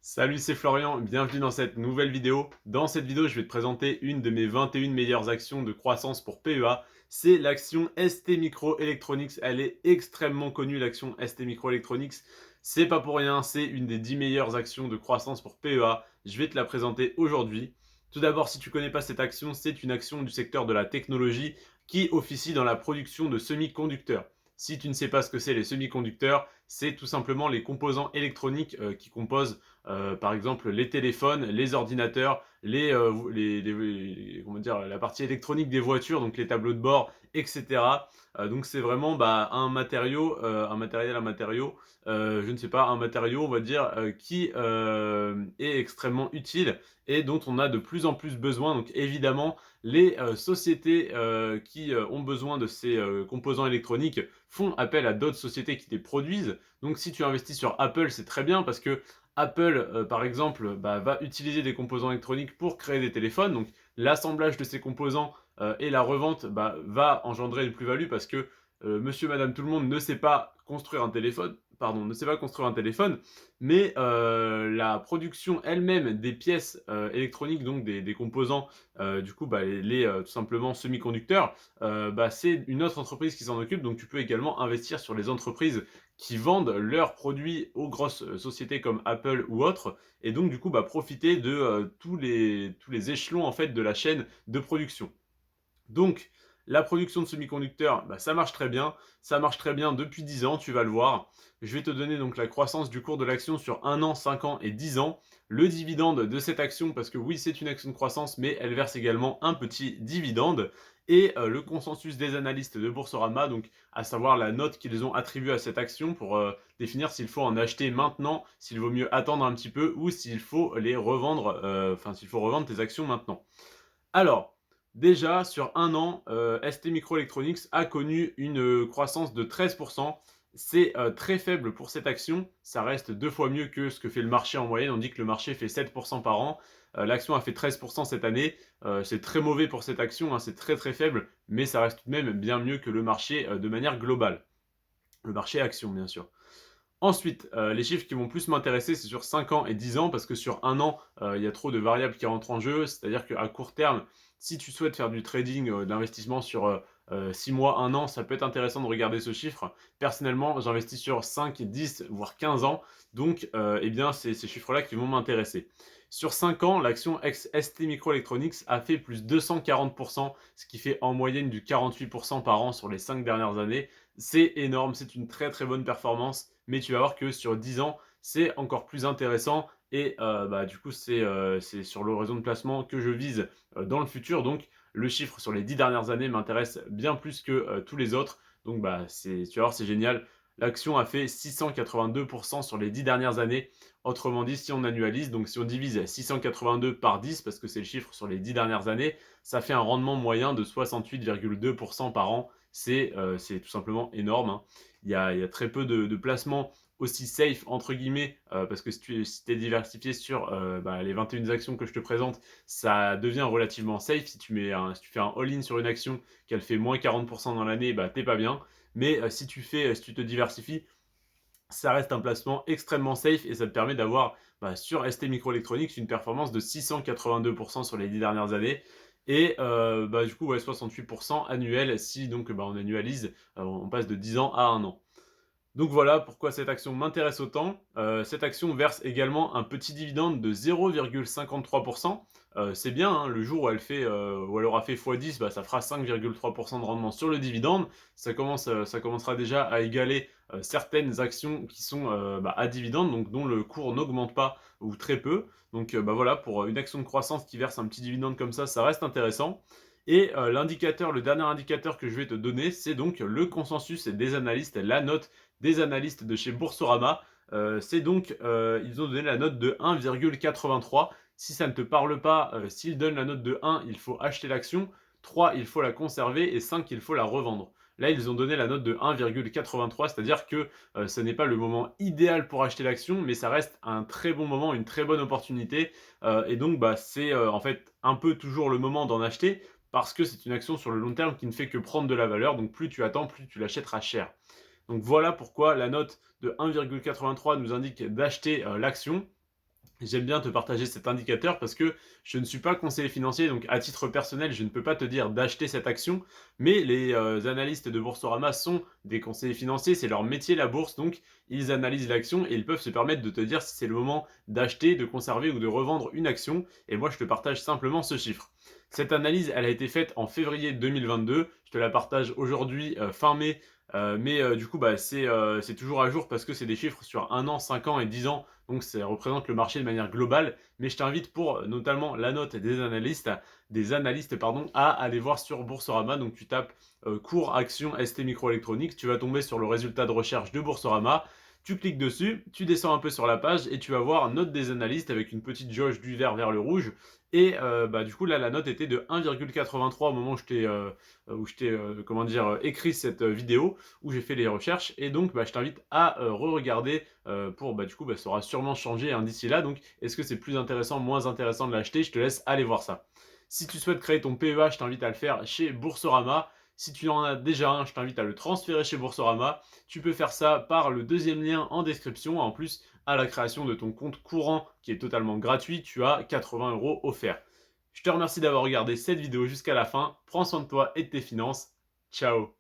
Salut, c'est Florian, bienvenue dans cette nouvelle vidéo. Dans cette vidéo, je vais te présenter une de mes 21 meilleures actions de croissance pour PEA. C'est l'action ST Microelectronics. Elle est extrêmement connue, l'action ST Microelectronics. C'est pas pour rien, c'est une des 10 meilleures actions de croissance pour PEA. Je vais te la présenter aujourd'hui. Tout d'abord, si tu connais pas cette action, c'est une action du secteur de la technologie qui officie dans la production de semi-conducteurs. Si tu ne sais pas ce que c'est les semi-conducteurs, c'est tout simplement les composants électroniques qui composent par exemple les téléphones, les ordinateurs, comment dire, la partie électronique des voitures, donc les tableaux de bord, etc. Donc c'est vraiment un matériau, un matériau, je ne sais pas, un matériau, on va dire, qui est extrêmement utile et dont on a de plus en plus besoin. Donc évidemment, les sociétés qui ont besoin de ces composants électroniques font appel à d'autres sociétés qui les produisent. Donc si tu investis sur Apple, c'est très bien parce que Apple, par exemple, va utiliser des composants électroniques pour créer des téléphones. Donc, l'assemblage de ces composants et la revente va engendrer une plus-value parce que monsieur, madame, tout le monde ne sait pas construire un téléphone. Pardon, ne sait pas construire un téléphone, mais la production elle-même des pièces électroniques, donc des composants, du coup, tout simplement semi-conducteurs, c'est une autre entreprise qui s'en occupe. Donc, tu peux également investir sur les entreprises qui vendent leurs produits aux grosses sociétés comme Apple ou autres, et donc du coup profiter de tous les échelons en fait de la chaîne de production. Donc la production de semi-conducteurs, ça marche très bien depuis 10 ans, tu vas le voir. Je vais te donner donc la croissance du cours de l'action sur 1 an, 5 ans et 10 ans, le dividende de cette action, parce que oui, c'est une action de croissance, mais elle verse également un petit dividende, et le consensus des analystes de Boursorama, donc à savoir la note qu'ils ont attribuée à cette action pour définir s'il faut en acheter maintenant, s'il vaut mieux attendre un petit peu, ou s'il faut les revendre, s'il faut revendre tes actions maintenant. Alors, déjà, sur un an, ST Microelectronics a connu une croissance de 13%. C'est très faible pour cette action. Ça reste 2 fois mieux que ce que fait le marché en moyenne. On dit que le marché fait 7% par an. L'action a fait 13% cette année. C'est très mauvais pour cette action, hein, c'est très très faible, mais ça reste tout de même bien mieux que le marché de manière globale. Le marché action, bien sûr. Ensuite, les chiffres qui vont plus m'intéresser, c'est sur 5 ans et 10 ans, parce que sur un an, il y a trop de variables qui rentrent en jeu. C'est-à-dire qu'à court terme, si tu souhaites faire du trading d'investissement sur 6 mois, un an, ça peut être intéressant de regarder ce chiffre. Personnellement, j'investis sur 5, 10, voire 15 ans. Donc, eh bien, c'est ces chiffres-là qui vont m'intéresser. Sur 5 ans, l'action ST Microelectronics a fait plus 240%, ce qui fait en moyenne du 48% par an sur les 5 dernières années. C'est énorme, c'est une très très bonne performance, mais tu vas voir que sur 10 ans, c'est encore plus intéressant et du coup, c'est sur l'horizon de placement que je vise dans le futur. Donc, le chiffre sur les 10 dernières années m'intéresse bien plus que tous les autres. Donc, tu vas voir, c'est génial. L'action a fait 682% sur les 10 dernières années. Autrement dit, si on annualise, donc si on divise 682 par 10, parce que c'est le chiffre sur les 10 dernières années, ça fait un rendement moyen de 68,2% par an. C'est tout simplement énorme, hein. Il y a très peu de placements aussi safe entre guillemets parce que si tu es diversifié sur les 21 actions que je te présente, ça devient relativement safe. Si tu fais un all-in sur une action qu'elle fait moins 40% dans l'année, t'es pas bien. Mais si tu te diversifies, ça reste un placement extrêmement safe et ça te permet d'avoir sur ST Microelectronics une performance de 682% sur les 10 dernières années. Et du coup, ouais, 68% annuel si donc on annualise, on passe de 10 ans à 1 an. Donc voilà pourquoi cette action m'intéresse autant. Cette action verse également un petit dividende de 0,53%. C'est bien, hein, le jour où elle aura fait x10, ça fera 5,3% de rendement sur le dividende. Ça commencera déjà à égaler certaines actions qui sont à dividende, donc dont le cours n'augmente pas ou très peu. Donc voilà, pour une action de croissance qui verse un petit dividende comme ça reste intéressant. Et le dernier indicateur que je vais te donner, c'est donc le consensus des analystes, la note des analystes de chez Boursorama. Ils ont donné la note de 1,83. Si ça ne te parle pas, s'ils donnent la note de 1, il faut acheter l'action. 3, il faut la conserver. Et 5, il faut la revendre. Là, ils ont donné la note de 1,83, c'est-à-dire que ce n'est pas le moment idéal pour acheter l'action, mais ça reste un très bon moment, une très bonne opportunité. Et donc, c'est en fait un peu toujours le moment d'en acheter parce que c'est une action sur le long terme qui ne fait que prendre de la valeur. Donc, plus tu attends, plus tu l'achèteras cher. Donc voilà pourquoi la note de 1,83 nous indique d'acheter l'action. J'aime bien te partager cet indicateur parce que je ne suis pas conseiller financier, donc à titre personnel, je ne peux pas te dire d'acheter cette action, mais les analystes de Boursorama sont des conseillers financiers, c'est leur métier la bourse, donc ils analysent l'action et ils peuvent se permettre de te dire si c'est le moment d'acheter, de conserver ou de revendre une action, et moi je te partage simplement ce chiffre. Cette analyse, elle a été faite en février 2022, je te la partage aujourd'hui fin mai, mais du coup bah, c'est toujours à jour parce que c'est des chiffres sur 1 an, 5 ans et 10 ans, donc ça représente le marché de manière globale, mais je t'invite pour notamment la note des analystes pardon, à aller voir sur Boursorama, donc tu tapes cours action ST microélectronique, tu vas tomber sur le résultat de recherche de Boursorama, tu cliques dessus, tu descends un peu sur la page et tu vas voir note des analystes avec une petite jauge du vert vers le rouge, et bah, du coup là la note était de 1,83 au moment où je t'ai comment dire, écrit cette vidéo, où j'ai fait les recherches, et donc bah, je t'invite à re-regarder pour bah, du coup bah, ça aura sûrement changé hein, d'ici là, donc est-ce que c'est plus intéressant, moins intéressant de l'acheter? Je te laisse aller voir ça. Si tu souhaites créer ton PEA, je t'invite à le faire chez Boursorama. Si tu en as déjà un, je t'invite à le transférer chez Boursorama. Tu peux faire ça par le deuxième lien en description. En plus, à la création de ton compte courant qui est totalement gratuit, tu as 80 € offerts. Je te remercie d'avoir regardé cette vidéo jusqu'à la fin. Prends soin de toi et de tes finances. Ciao!